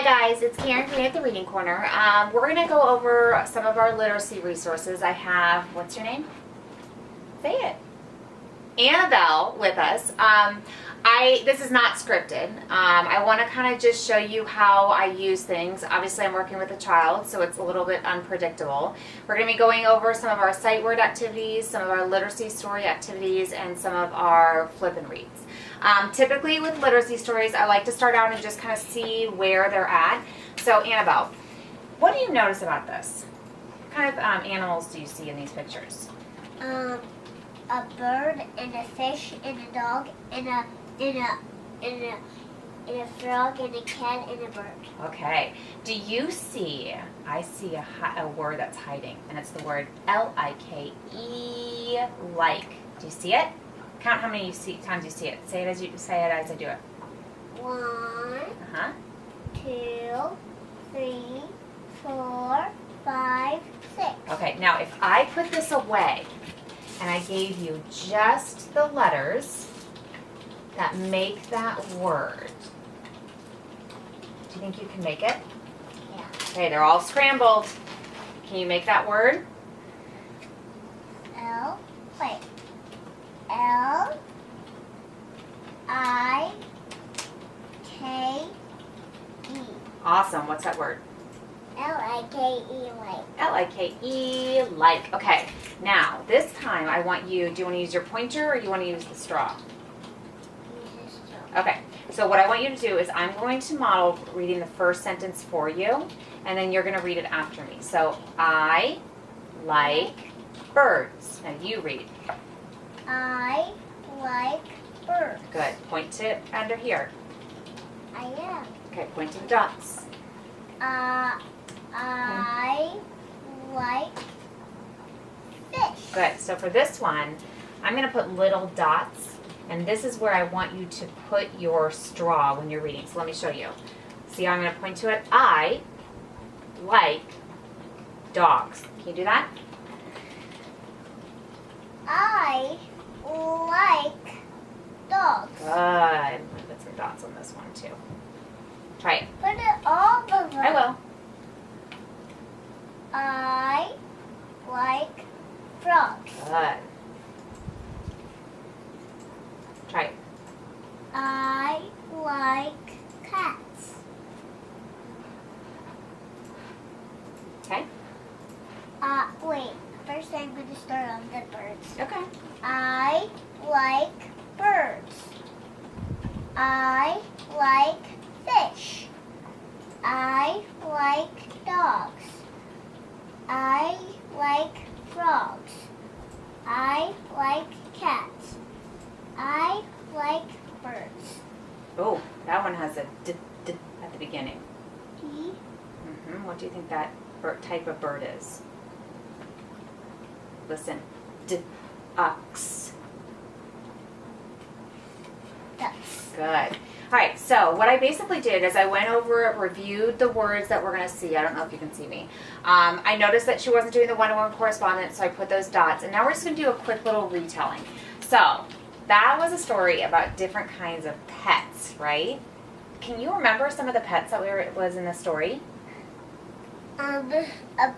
Hi guys, it's Karen here at the Reading Corner. We're going to go over some of our literacy resources. I have, what's your name? Say it. Annabelle with us. This is not scripted. I want to kind of just show you how I use things. Obviously I'm working with a child, so it's a little bit unpredictable. We're going to be going over some of our sight word activities, some of our literacy story activities, and some of our flip and reads. Typically with literacy stories, I like to start out and just kind of see where they're at. So Annabelle, what do you notice about this? What kind of animals do you see in these pictures? A bird and a fish and a dog and a frog and a cat and a bird. Okay. Do you see? I see a word that's hiding, and it's the word L-I-K-E, like. Do you see it? Count how many times you see it. Say it as I do it. 1, 2, 3, 4, 5, 6. Okay. Now, if I put this away and I gave you just the letters that make that word, do you think you can make it? Yeah. Okay, they're all scrambled. Can you make that word? L-I-K-E. Awesome. What's that word? L-I-K-E, like. L-I-K-E, like. Okay. Now, this time I want you, do you want to use your pointer or you want to use the straw? Use this straw. Okay. So what I want you to do is I'm going to model reading the first sentence for you, and then you're going to read it after me. So, I like birds. Now you read. I like birds. Good. Point to under here. I am. Okay, point to the dots. I like fish. Good. So for this one, I'm going to put little dots, and this is where I want you to put your straw when you're reading. So let me show you. See how I'm going to point to it? I like dogs. Can you do that? I like dogs. Good. Put some dots on this one too. Try it. Put it all over. I will. I like frogs. Good. Try it. I like cats. Okay. Wait. First I'm going to start on the birds. Okay. I like birds. I like fish. I like dogs. I like frogs. I like cats. I like birds. Oh, that one has a d at the beginning. D. What do you think that type of bird is? Listen. Ducks. Ducks. Good. All right, so what I basically did is I went over, reviewed the words that we're going to see. I don't know if you can see me. I noticed that she wasn't doing the one-to-one correspondence, so I put those dots. And now we're just going to do a quick little retelling. So that was a story about different kinds of pets, right? Can you remember some of the pets that was in the story? A bird, A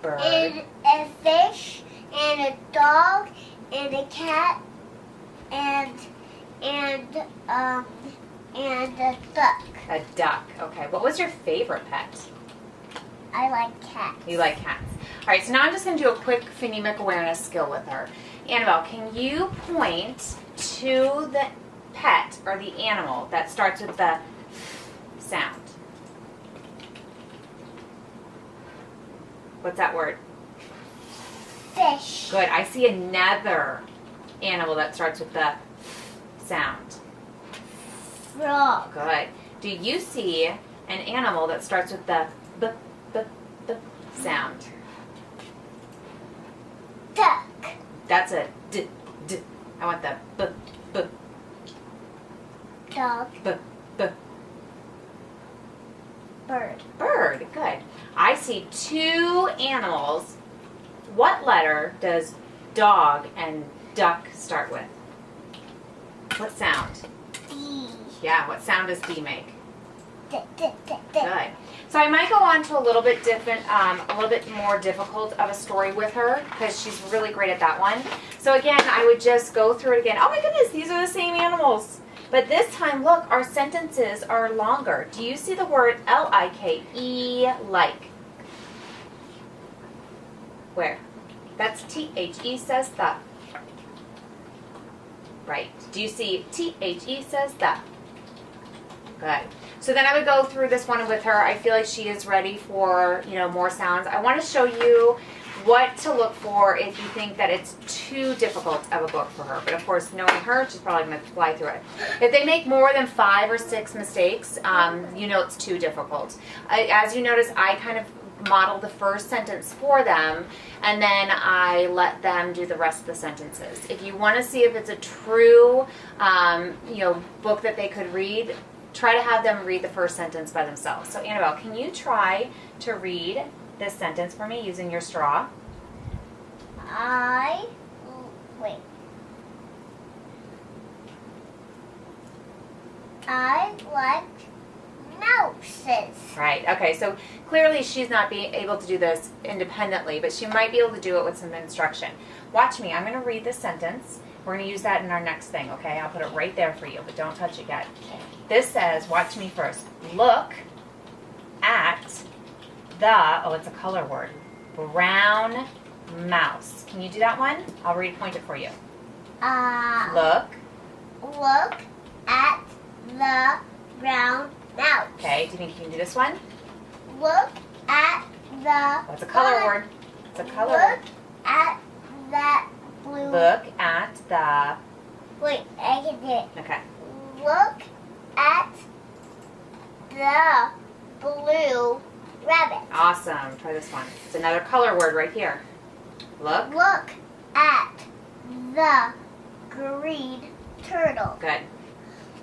bird. and a fish, and a dog, and a cat, and a duck. A duck. Okay. What was your favorite pet? I like cats. You like cats. All right, so now I'm just going to do a quick phonemic awareness skill with her. Annabelle, can you point to the pet or the animal that starts with the sound? What's that word? Fish. Good. I see another animal that starts with the sound. Frog. Good. Do you see an animal that starts with the b sound? Duck. That's a d. I want the b. Dog. B. Bird. Bird. Good. I see two animals. What letter does dog and duck start with? What sound? D. Yeah, what sound does D make? Good. So I might go on to a little bit different, a little bit more difficult of a story with her because she's really great at that one. So again, I would just go through it again. Oh my goodness, these are the same animals. But this time, look, our sentences are longer. Do you see the word L-I-K-E, like? Where? That's T-H-E says the. Right. Do you see T-H-E says the? Good. So then I would go through this one with her. I feel like she is ready for, more sounds. I want to show you what to look for if you think that it's too difficult of a book for her. But of course, knowing her, she's probably going to fly through it. If they make more than 5 or 6 mistakes, it's too difficult. As you notice, I kind of model the first sentence for them, and then I let them do the rest of the sentences. If you want to see if it's a true, book that they could read, try to have them read the first sentence by themselves. So Annabelle, can you try to read this sentence for me using your straw? I like mouses. Right. Okay. So clearly she's not being able to do this independently, but she might be able to do it with some instruction. Watch me. I'm going to read this sentence. We're going to use that in our next thing, okay? I'll put it right there for you, but don't touch it yet. This says, watch me first. Look at the, it's a color word, brown mouse. Can you do that one? I'll point it for you. Look at the brown mouse. Okay, do you think you can do this one? Look at the... It's a color word. It's a color word. Look at that blue... Look at the... Wait, I can do it. Okay. Look at the blue rabbit. Awesome. Try this one. It's another color word right here. Look. Look at the green turtle. Good.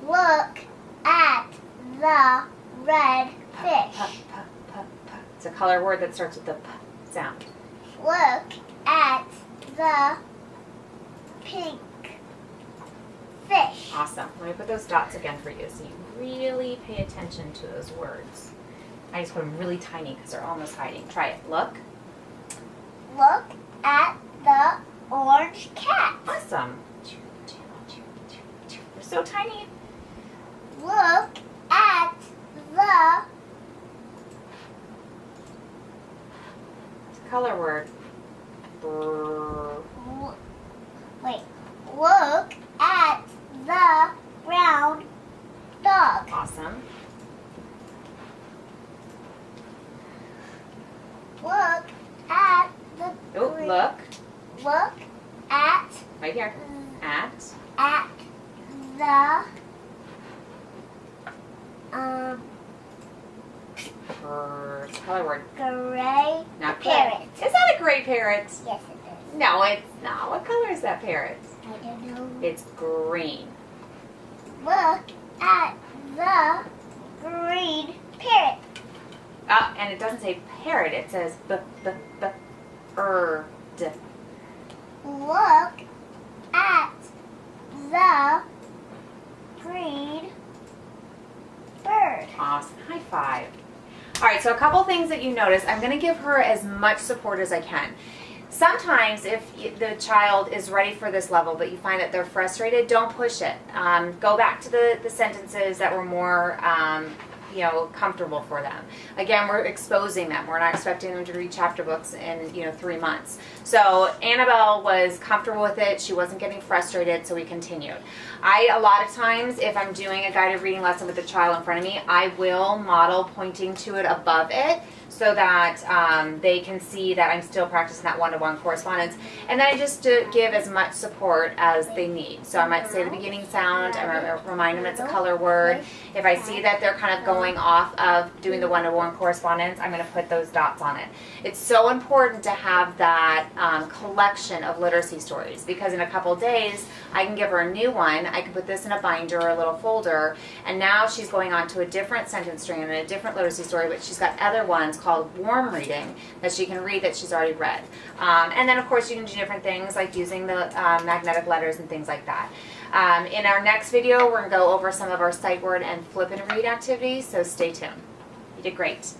Look at the red fish. It's a color word that starts with the p sound. Look at the pink fish. Awesome. Let me put those dots again for you so you really pay attention to those words. I just put them really tiny because they're almost hiding. Try it. Look. Look at the orange cat. Awesome. They're so tiny. Look at the... It's a color word. Brr. Wait. Look at the brown dog. Awesome. Look at the... Oh, look. Look at... Right here. At the... It's a color word. gray Not parrot. Is that a gray parrot? Yes, it is. No, it's not. What color is that parrot? I don't know. It's green. Look at the green parrot. And it doesn't say parrot. It says bird. Look at the green bird. Awesome. High five. All right, so a couple things that you notice. I'm going to give her as much support as I can. Sometimes if the child is ready for this level, but you find that they're frustrated, don't push it. Go back to the sentences that were more comfortable for them. Again, we're exposing them. We're not expecting them to read chapter books in 3 months. So Annabelle was comfortable with it. She wasn't getting frustrated, so we continued. A lot of times, if I'm doing a guided reading lesson with a child in front of me, I will model pointing to it above it so that they can see that I'm still practicing that one-to-one correspondence. And then I just give as much support as they need. So I might say the beginning sound, I might remind them it's a color word. If I see that they're kind of going off of doing the one-to-one correspondence, I'm going to put those dots on it. It's so important to have that collection of literacy stories, because in a couple days, I can give her a new one. I can put this in a binder or a little folder, and now she's going on to a different sentence string and a different literacy story, but she's got other ones called warm reading that she can read that she's already read. And then of course you can do different things like using the magnetic letters and things like that. In our next video, we're going to go over some of our sight word and flip and read activities, so stay tuned. You did great.